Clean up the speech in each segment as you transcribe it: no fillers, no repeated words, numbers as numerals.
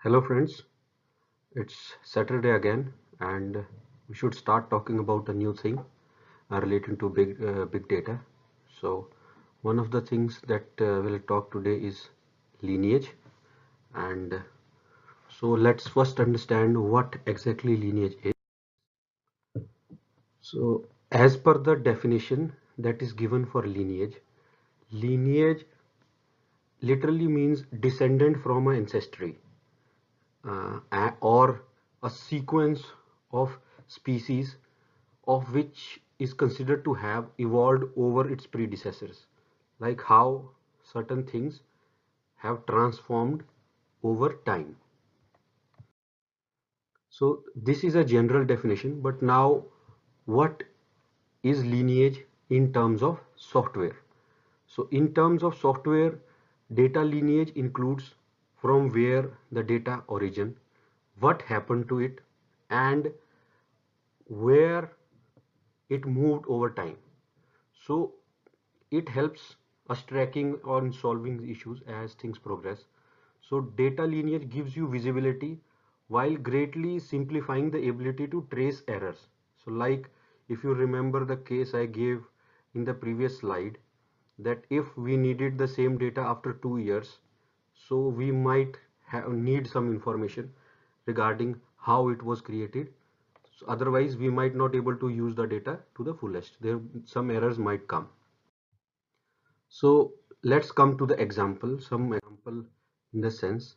Hello friends, it's Saturday again and we should start talking about a new thing relating to big data. So one of the things that we'll talk today is lineage and so let's first understand what exactly lineage is. So as per the definition that is given for lineage literally means descendant from an ancestry. Or a sequence of species of which is considered to have evolved over its predecessors, like how certain things have transformed over time. So this is a general definition, but now what is lineage in terms of software? So in terms of software, data lineage includes from where the data origin, what happened to it, and where it moved over time. So it helps us tracking on solving issues as things progress. So data lineage gives you visibility while greatly simplifying the ability to trace errors. So like if you remember the case I gave in the previous slide, that if we needed the same data after 2 years, so we might need some information regarding how it was created. So otherwise we might not able to use the data to the fullest. There some errors might come. So let's come to the example, some example in the sense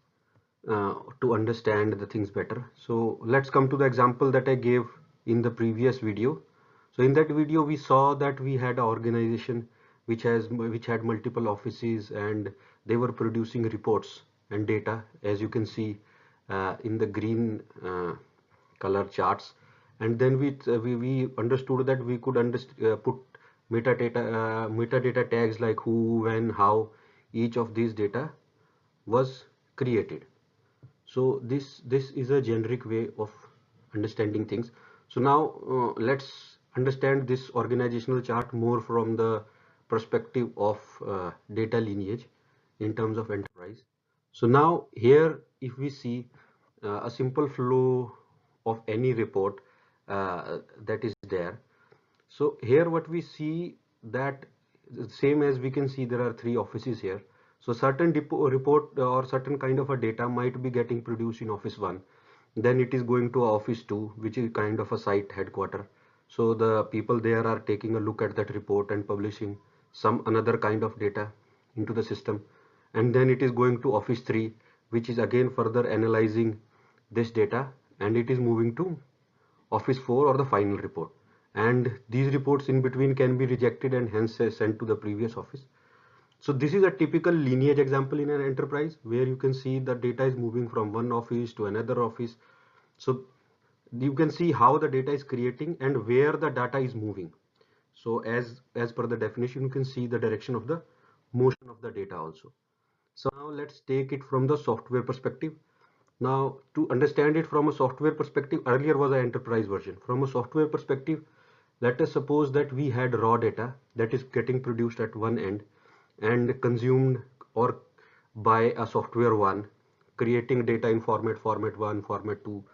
to understand the things better. So let's come to the example that I gave in the previous video. So in that video we saw that we had an organization which had multiple offices and they were producing reports and data, as you can see in the green color charts. And then we understood that we could put metadata tags like who, when, how each of these data was created. So this is a generic way of understanding things. So now let's understand this organizational chart more from the perspective of data lineage in terms of enterprise. So now here if we see a simple flow of any report that is there. So here what we see that same as we can see there are three offices here. So certain report or certain kind of a data might be getting produced in office 1. Then it is going to office 2, which is kind of a site headquarter. So the people there are taking a look at that report and publishing some another kind of data into the system. And then it is going to office 3, which is again further analyzing this data and it is moving to office 4 or the final report, and these reports in between can be rejected and hence sent to the previous office. So this is a typical lineage example in an enterprise where you can see the data is moving from one office to another office. So you can see how the data is creating and where the data is moving. So as per the definition, you can see the direction of the motion of the data also. So now let's take it from the software perspective. Now to understand it from a software perspective, earlier was an enterprise version. From a software perspective, let us suppose that we had raw data that is getting produced at one end and consumed or by a software one, creating data in format 1, format 2,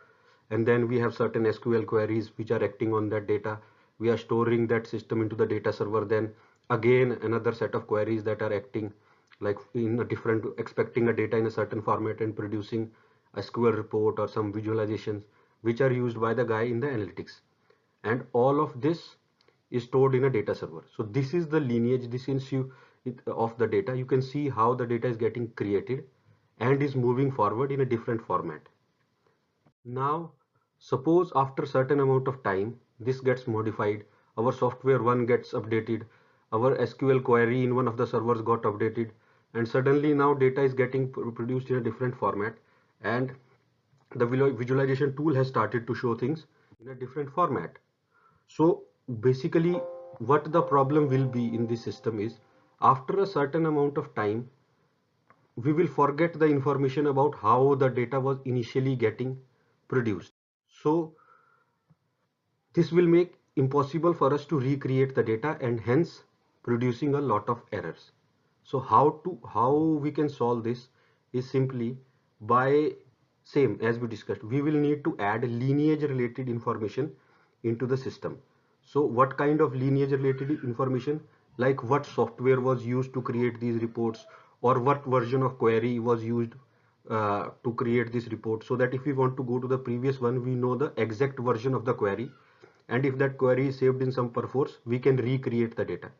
and then we have certain SQL queries which are acting on that data. We are storing that system into the data server, then again another set of queries that are acting like in a different, expecting a data in a certain format and producing a SQL report or some visualizations which are used by the guy in the analytics. And all of this is stored in a data server. So this is the lineage, this is you of the data. You can see how the data is getting created and is moving forward in a different format. Now, suppose after certain amount of time, this gets modified, our software one gets updated, our SQL query in one of the servers got updated, and suddenly now data is getting produced in a different format, and the visualization tool has started to show things in a different format. So basically, what the problem will be in this system is, after a certain amount of time, we will forget the information about how the data was initially getting produced. So this will make impossible for us to recreate the data and hence producing a lot of errors. So how we can solve this is simply by same as we discussed, we will need to add lineage related information into the system. So what kind of lineage related information? Like what software was used to create these reports, or what version of query was used to create this report, so that if we want to go to the previous one, we know the exact version of the query, and if that query is saved in some Perforce, we can recreate the data.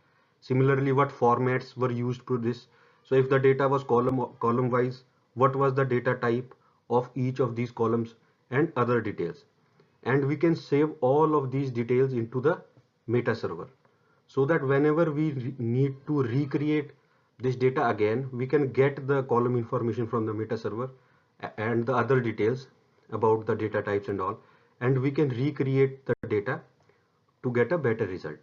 Similarly, what formats were used to this? So if the data was column wise, what was the data type of each of these columns, and other details. And we can save all of these details into the meta server, so that whenever we need to recreate this data again, we can get the column information from the meta server and the other details about the data types and all, and we can recreate the data to get a better result.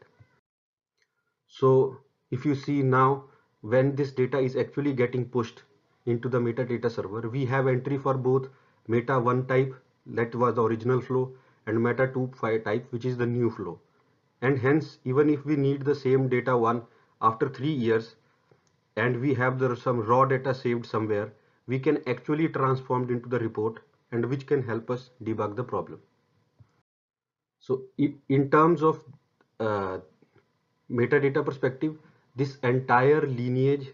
So if you see now, when this data is actually getting pushed into the metadata server, we have entry for both meta 1 type, that was the original flow, and meta 2 type, which is the new flow. And hence, even if we need the same data 1 after 3 years, and we have some raw data saved somewhere, we can actually transform it into the report, and which can help us debug the problem. So in terms of uh, metadata perspective, this entire lineage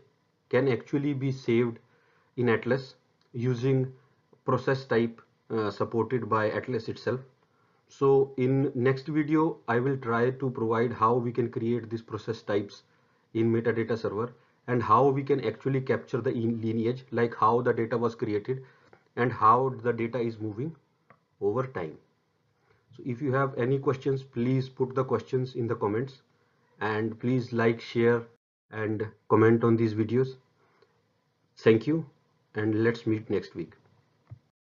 can actually be saved in Atlas using process type supported by Atlas itself. So in next video, I will try to provide how we can create these process types in metadata server, and how we can actually capture the lineage, like how the data was created and how the data is moving over time. So if you have any questions, please put the questions in the comments, and please like, share and comment on these videos. Thank you, and let's meet next week.